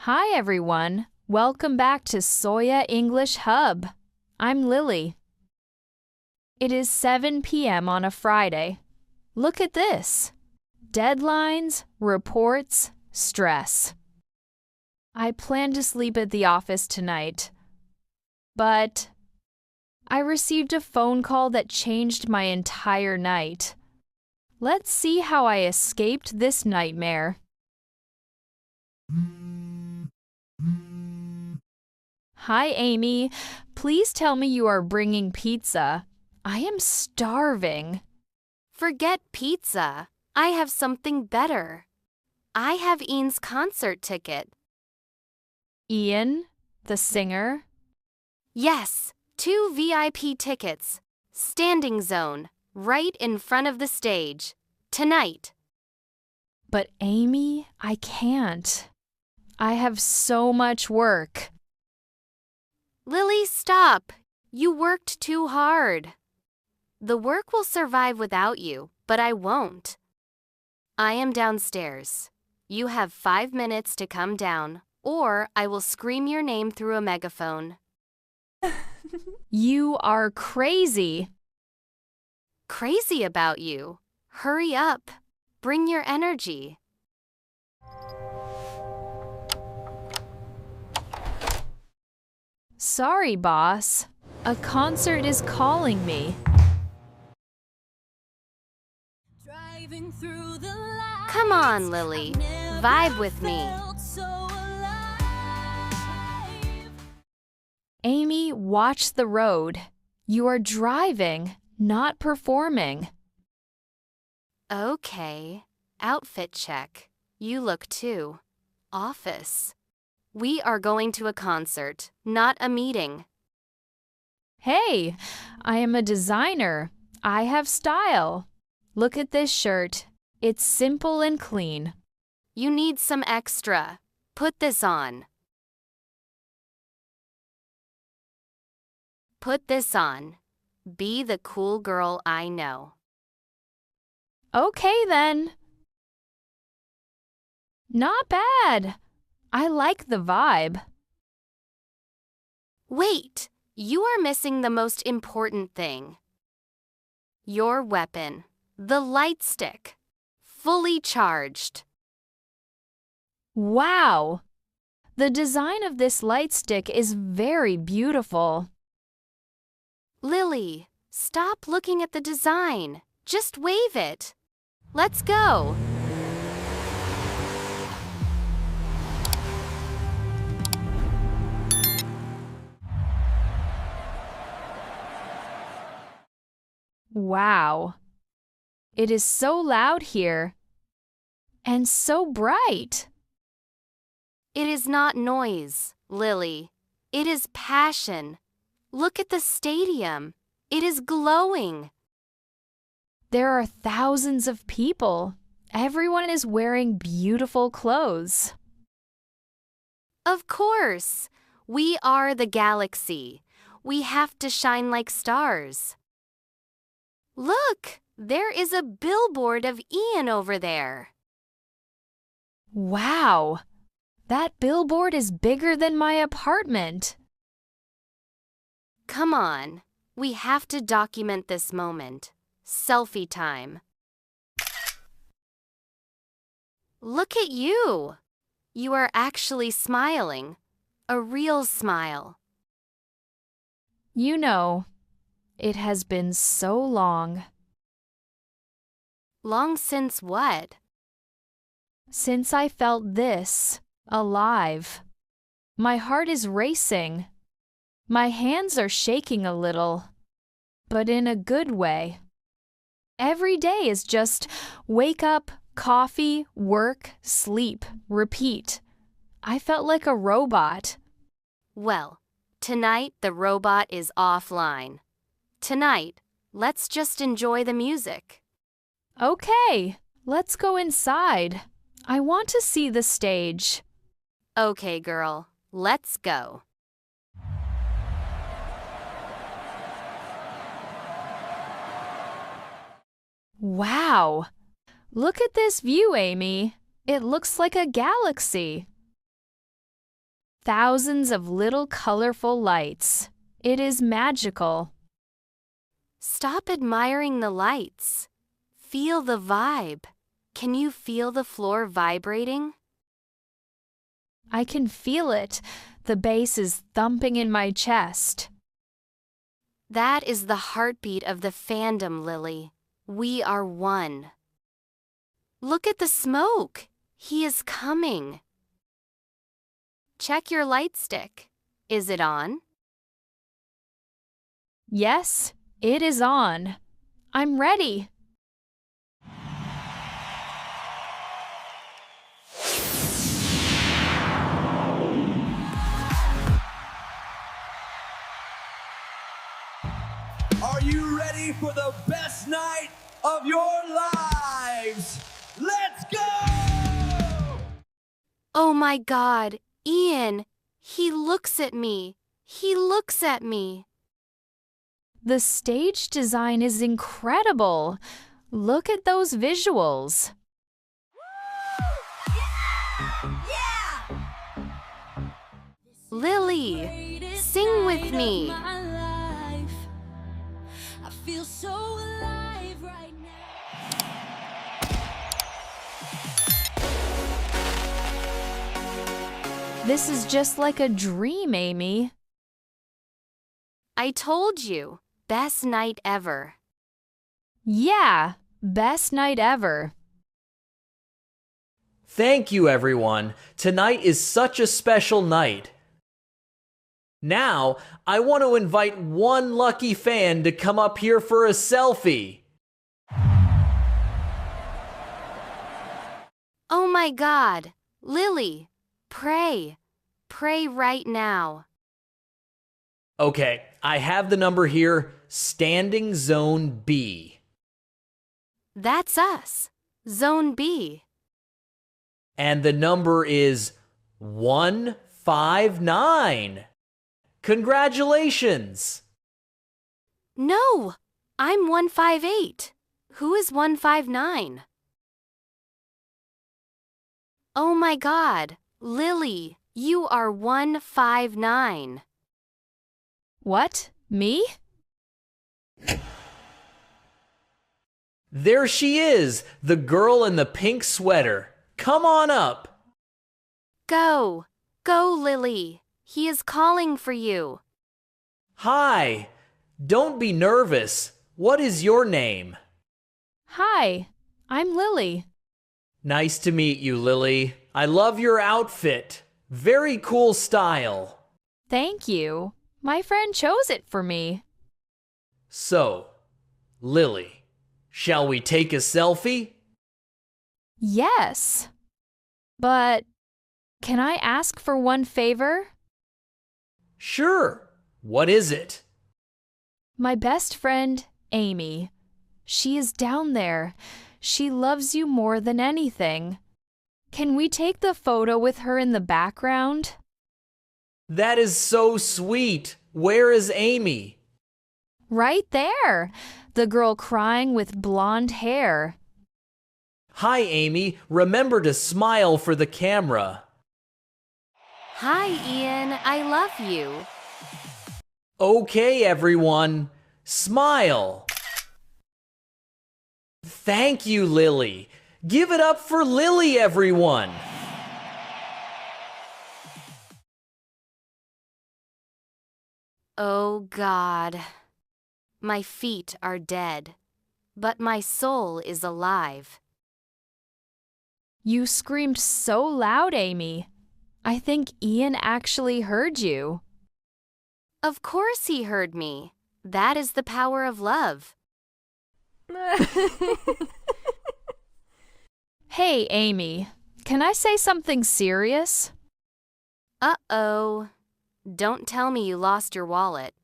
Hi everyone, welcome back to Soya English Hub. I'm Lily. It is 7 p.m. on a Friday. Look at this. Deadlines, reports, stress. I plan to sleep at the office tonight, but I received a phone call that changed my entire night. Let's see how I escaped this nightmare. Hi, Amy. Please tell me you are bringing pizza. I am starving. Forget pizza. I have something better. I have Ian's concert ticket. Ian, the singer? Yes, 2 VIP tickets. Standing zone, right in front of the stage. Tonight. But Amy, I can't. I have so much work. Lily, stop. You worked too hard. The work will survive without you, but I won't. I am downstairs. You have 5 minutes to come down, or I will scream your name through a megaphone. You are crazy. Crazy about you. Hurry up. Bring your energy. Sorry, boss. A concert is calling me. Come on, Lily. Vibe with me. Amy, watch the road. You are driving, not performing. Okay. Outfit check. You look too. Office. We are going to a concert, not a meeting. Hey, I am a designer. I have style. Look at this shirt. It's simple and clean. You need some extra. Put this on. Put this on. Be the cool girl I know. Okay then. Not bad. I like the vibe. Wait, you are missing the most important thing. Your weapon, the light stick, fully charged. Wow! The design of this light stick is very beautiful. Lily, stop looking at the design. Just wave it. Let's go. Wow! It is so loud here. And so bright. It is not noise, Lily. It is passion. Look at the stadium. It is glowing. There are thousands of people. Everyone is wearing beautiful clothes. Of course. We are the galaxy. We have to shine like stars. Look, there is a billboard of Ian over there. Wow! That billboard is bigger than my apartment. Come on, we have to document this moment. Selfie time. Look at you. You are actually smiling. A real smile. You know, it has been so long. Long since what? Since I felt this, alive. My heart is racing. My hands are shaking a little, but in a good way. Every day is just wake up, coffee, work, sleep, repeat. I felt like a robot. Well, tonight the robot is offline. Tonight, let's just enjoy the music. Okay, let's go inside. I want to see the stage. Okay, girl, let's go. Wow! Look at this view, Amy. It looks like a galaxy. Thousands of little colorful lights. It is magical. Stop admiring the lights. Feel the vibe. Can you feel the floor vibrating? I can feel it. The bass is thumping in my chest. That is the heartbeat of the fandom, Lily. We are one. Look at the smoke. He is coming. Check your light stick. Is it on? Yes, it is on. I'm ready. Are you ready for the best night of your lives? Let's go! Oh my God, Ian, he looks at me. He looks at me. The stage design is incredible. Look at those visuals. Lily, sing with me. I feel so alive right now. This is just like a dream, Amy. I told you, best night ever. Yeah, best night ever. Thank you, everyone. Tonight is such a special night. Now, I want to invite one lucky fan to come up here for a selfie. Oh my God, Lily, pray. Pray right now. Okay, I have the number here, standing zone B. That's us, Zone B. And the number is 159. Congratulations! No, I'm 158. Who is 159? Oh my God, Lily, you are 159. What? Me? There she is, the girl in the pink sweater. Come on up. Go, go, Lily. He is calling for you. Hi. Don't be nervous. What is your name? Hi, I'm Lily. Nice to meet you, Lily. I love your outfit. Very cool style. Thank you. My friend chose it for me. So, Lily, shall we take a selfie? Yes. But can I ask for one favor? Sure. What is it? My best friend, Amy. She is down there. She loves you more than anything. Can we take the photo with her in the background? That is so sweet. Where is Amy? Right there. The girl crying with blonde hair. Hi, Amy. Remember to smile for the camera. Hi, Ian. I love you. Okay, everyone. Smile. Thank you, Lily. Give it up for Lily, everyone. Oh God. My feet are dead, but my soul is alive. You screamed so loud, Amy. I think Ian actually heard you. Of course he heard me. That is the power of love. Hey, Amy, can I say something serious? Uh-oh. Don't tell me you lost your wallet.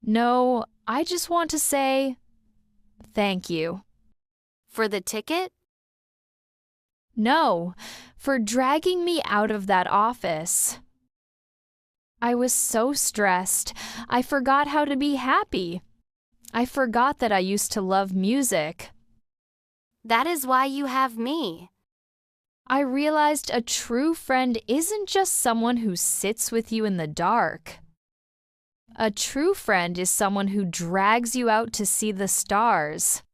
No, I just want to say thank you. For the ticket? No, for dragging me out of that office. I was so stressed. I forgot how to be happy. I forgot that I used to love music. That is why you have me. I realized a true friend isn't just someone who sits with you in the dark. A true friend is someone who drags you out to see the stars.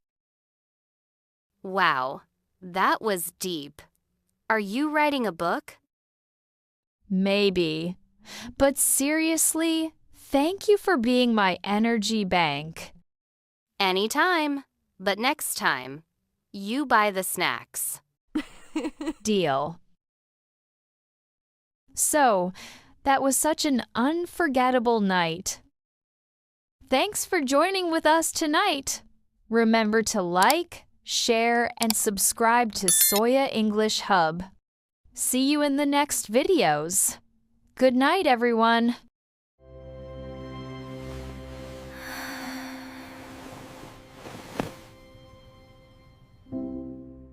Wow, that was deep. Are you writing a book? Maybe. But seriously, thank you for being my energy bank. Anytime. But next time, you buy the snacks. Deal. So, that was such an unforgettable night. Thanks for joining with us tonight. Remember to like, share, and subscribe to Soya English Hub. See you in the next videos. Good night, everyone.